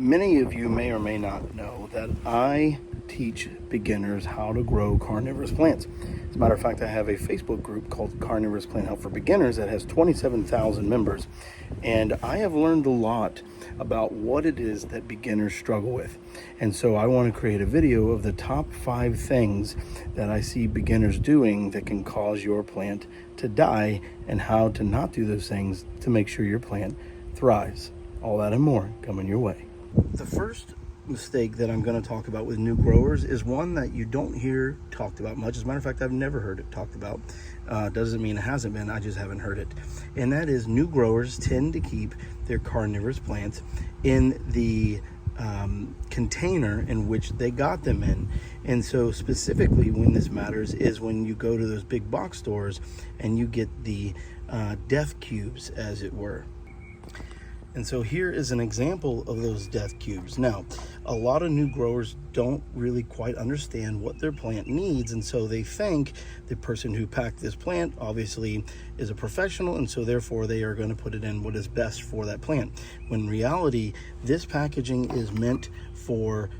Many of you may or may not know that I teach beginners how to grow carnivorous plants. As a matter of fact, I have a Facebook group called Carnivorous Plant Help for Beginners that has 27,000 members. And I have learned a lot about what it is that beginners struggle with. And so I want to create a video of the top 5 things that I see beginners doing that can cause your plant to die, and how to not do those things to make sure your plant thrives. All that and more coming your way. The first mistake that I'm going to talk about with new growers is one that you don't hear talked about much. As a matter of fact, I've never heard it talked about. Doesn't mean it hasn't been, I just haven't heard it. And that is, new growers tend to keep their carnivorous plants in the container in which they got them in. And so specifically when this matters is when you go to those big box stores and you get the death cubes, as it were. And so here is an example of those death cubes. Now, a lot of new growers don't really quite understand what their plant needs, and so they think the person who packed this plant obviously is a professional, and so therefore they are going to put it in what is best for that plant. When in reality, this packaging is meant for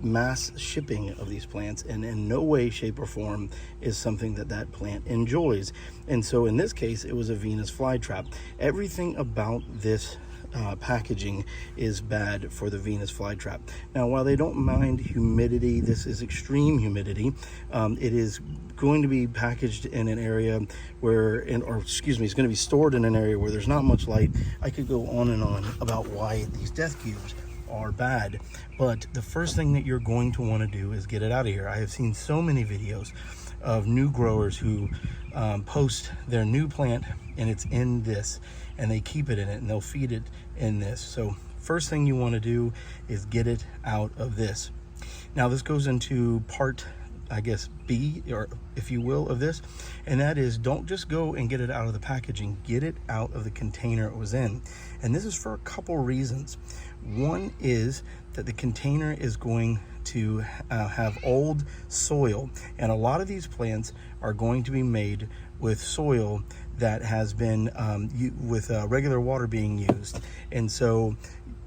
mass shipping of these plants, and in no way, shape, or form is something that that plant enjoys. And so in this case, it was a Venus flytrap. Everything about this packaging is bad for the Venus flytrap. Now, while they don't mind humidity, this is extreme humidity. It is going to be packaged in an area where, it's going to be stored in an area where there's not much light. I could go on and on about why these death cubes are bad, but the first thing that you're going to want to do is get it out of here. I have seen so many videos of new growers who post their new plant and it's in this, and they keep it in it and they'll feed it in this. So first thing you want to do is get it out of this. Now this goes into part, I guess, B, or if you will, of this, and that is, don't just go and get it out of the packaging, get it out of the container it was in. And this is for a couple reasons. One is that the container is going to have old soil, and a lot of these plants are going to be made with soil that has been with regular water being used, and so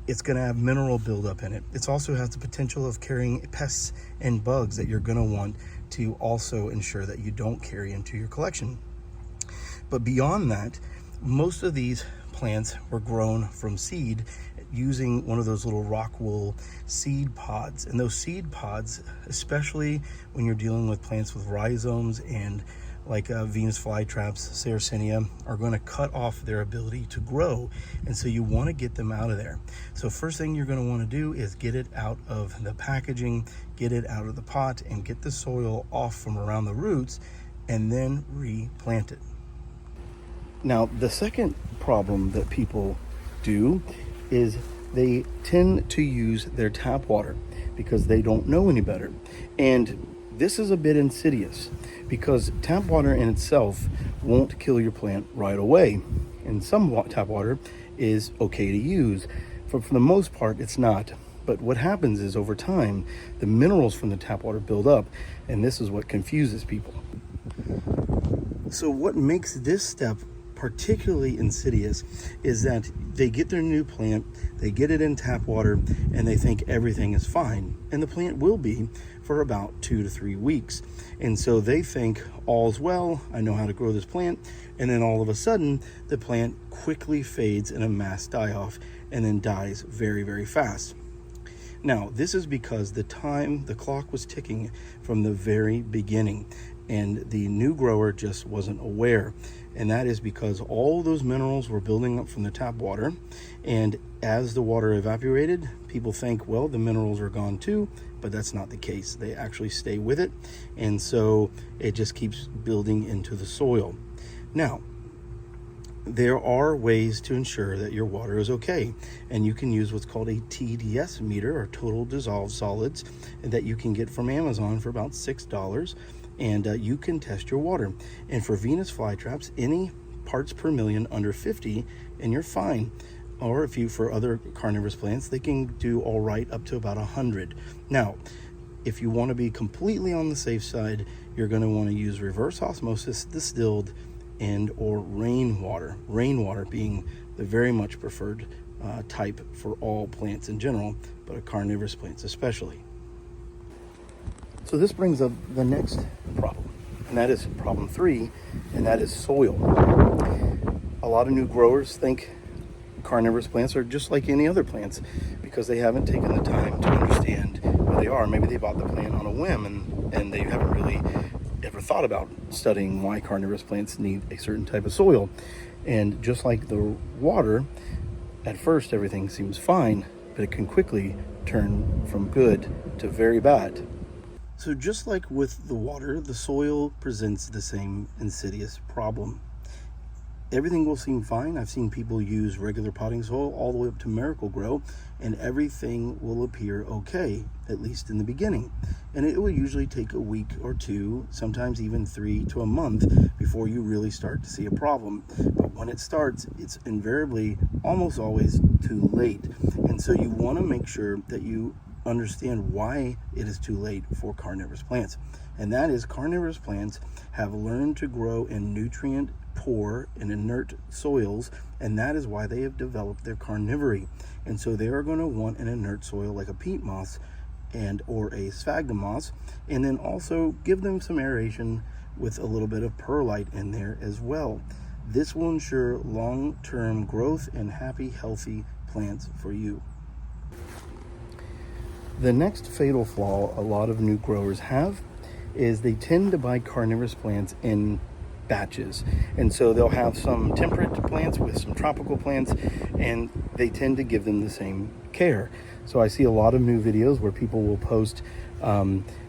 it's going to have mineral buildup in it. It also has the potential of carrying pests and bugs that you're going to want to also ensure that you don't carry into your collection. But beyond that, most of these plants were grown from seed using one of those little rock wool seed pods. And those seed pods, especially when you're dealing with plants with rhizomes and like Venus flytraps, Sarracenia, are going to cut off their ability to grow. And so you want to get them out of there. So first thing you're going to want to do is get it out of the packaging, get it out of the pot, and get the soil off from around the roots, and then replant it. Now, the second problem that people do is they tend to use their tap water because they don't know any better. And this is a bit insidious, because tap water in itself won't kill your plant right away. And some tap water is okay to use. For the most part, it's not. But what happens is, over time, the minerals from the tap water build up, and this is what confuses people. So what makes this step particularly insidious is that they get their new plant, they get it in tap water, and they think everything is fine. And the plant will be for about 2 to 3 weeks. And so they think all's well, I know how to grow this plant. And then all of a sudden, the plant quickly fades in a mass die-off and then dies very, very fast. Now, this is because the clock was ticking from the very beginning, and the new grower just wasn't aware. And that is because all those minerals were building up from the tap water, and as the water evaporated, people think, well, the minerals are gone too, but that's not the case. They actually stay with it, and so it just keeps building into the soil. Now, there are ways to ensure that your water is okay, and you can use what's called a TDS meter, or total dissolved solids, that you can get from Amazon for about $6, and you can test your water. And for Venus flytraps, any parts per million under 50 and you're fine. Or if you, for other carnivorous plants, they can do all right up to about 100. Now, if you want to be completely on the safe side, you're going to want to use reverse osmosis, distilled, and or rainwater. Rainwater being the very much preferred type for all plants in general, but a carnivorous plants especially. So this brings up the next problem, and that is problem 3, and that is soil. A lot of new growers think carnivorous plants are just like any other plants because they haven't taken the time to understand what they are. Maybe they bought the plant on a whim and they haven't really ever thought about studying why carnivorous plants need a certain type of soil. And just like the water, at first everything seems fine, but it can quickly turn from good to very bad. So just like with the water, the soil presents the same insidious problem. Everything will seem fine. I've seen people use regular potting soil all the way up to Miracle-Gro, and everything will appear okay, at least in the beginning. And it will usually take a week or 2, sometimes even 3 to a month before you really start to see a problem. But when it starts, it's invariably almost always too late. And so you want to make sure that you understand why it is too late for carnivorous plants. And that is, carnivorous plants have learned to grow in nutrient poor and inert soils, and that is why they have developed their carnivory. And so they are going to want an inert soil like a peat moss and or a sphagnum moss, and then also give them some aeration with a little bit of perlite in there as well. This will ensure long-term growth and happy, healthy plants for you. The next fatal flaw a lot of new growers have is they tend to buy carnivorous plants in batches. And so they'll have some temperate plants with some tropical plants, and they tend to give them the same care. So I see a lot of new videos where people will post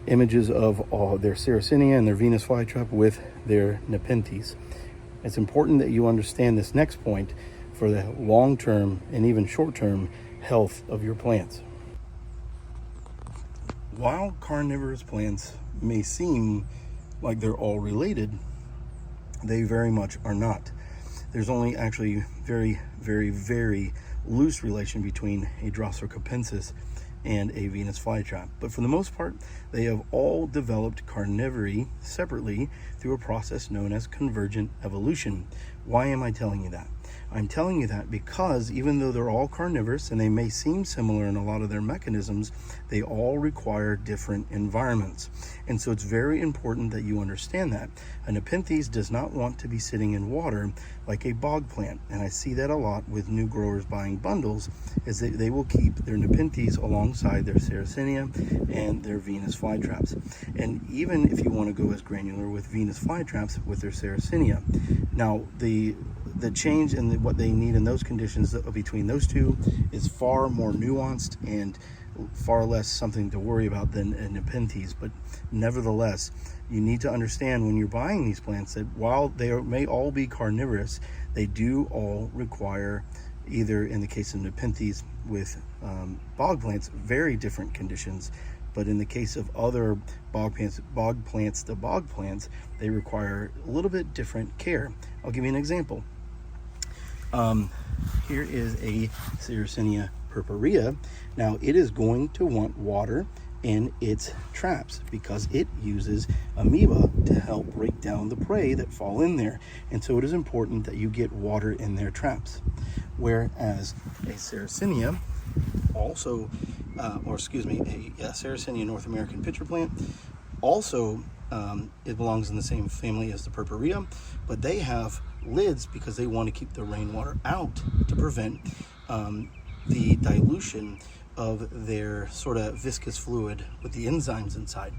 images of their Sarracenia and their Venus flytrap with their Nepenthes. It's important that you understand this next point for the long-term and even short-term health of your plants. While carnivorous plants may seem like they're all related, they very much are not. There's only actually very, very, very loose relation between a Drosera capensis and a Venus flytrap. But for the most part, they have all developed carnivory separately through a process known as convergent evolution. Why am I telling you that? I'm telling you that because even though they're all carnivorous and they may seem similar in a lot of their mechanisms, they all require different environments. And so it's very important that you understand that. A Nepenthes does not want to be sitting in water like a bog plant. And I see that a lot with new growers buying bundles, is that they will keep their Nepenthes alongside their Sarracenia and their Venus flytraps. And even if you want to go as granular with Venus flytraps with their Sarracenia. Now, the change in what they need in those conditions between those two is far more nuanced and far less something to worry about than a Nepenthes. But nevertheless, you need to understand when you're buying these plants that while they may all be carnivorous, they do all require, either in the case of Nepenthes with bog plants, very different conditions. But in the case of other bog plants, they require a little bit different care. I'll give you an example. Here is a Sarracenia purpurea. Now it is going to want water in its traps because it uses amoeba to help break down the prey that fall in there. And so it is important that you get water in their traps. Whereas a Sarracenia also, a Sarracenia North American pitcher plant, also it belongs in the same family as the purpurea, but they have lids because they want to keep the rainwater out to prevent the dilution of their sort of viscous fluid with the enzymes inside.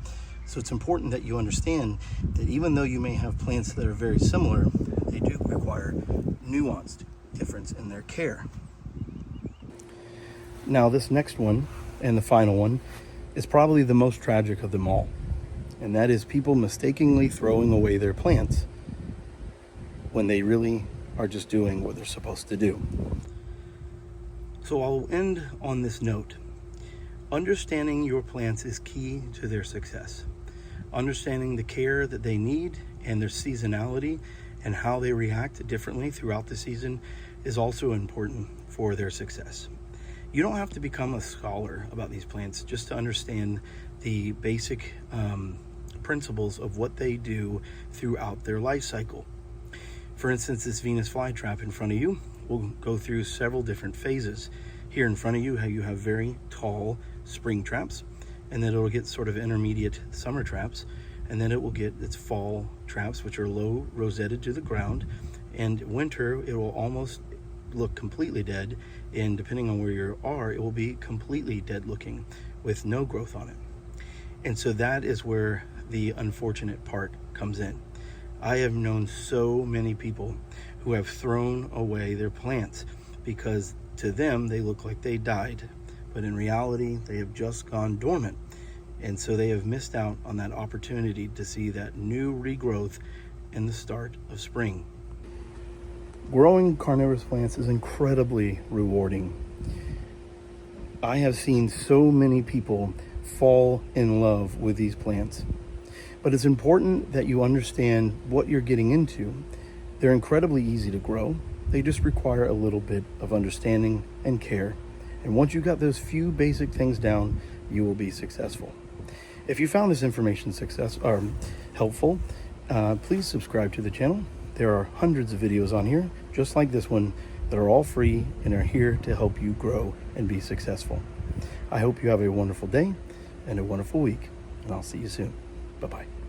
So it's important that you understand that even though you may have plants that are very similar, they do require nuanced difference in their care. Now this next one, and the final one, is probably the most tragic of them all. And that is people mistakenly throwing away their plants when they really are just doing what they're supposed to do. So I'll end on this note. Understanding your plants is key to their success. Understanding the care that they need and their seasonality and how they react differently throughout the season is also important for their success. You don't have to become a scholar about these plants just to understand the basic principles of what they do throughout their life cycle. For instance, this Venus flytrap in front of you will go through several different phases. Here in front of you, how you have very tall spring traps, and then it'll get sort of intermediate summer traps, and then it will get its fall traps, which are low rosetted to the ground, and winter it will almost look completely dead, and depending on where you are, it will be completely dead looking with no growth on it. And so that is where the unfortunate part comes in. I have known so many people who have thrown away their plants because to them they look like they died, but in reality they have just gone dormant. And so they have missed out on that opportunity to see that new regrowth in the start of spring. Growing carnivorous plants is incredibly rewarding. I have seen so many people fall in love with these plants, but it's important that you understand what you're getting into. They're incredibly easy to grow. They just require a little bit of understanding and care. And once you got those few basic things down, you will be successful. If you found this information helpful, please subscribe to the channel. There are hundreds of videos on here, just like this one, that are all free and are here to help you grow and be successful. I hope you have a wonderful day and a wonderful week, and I'll see you soon. Bye-bye.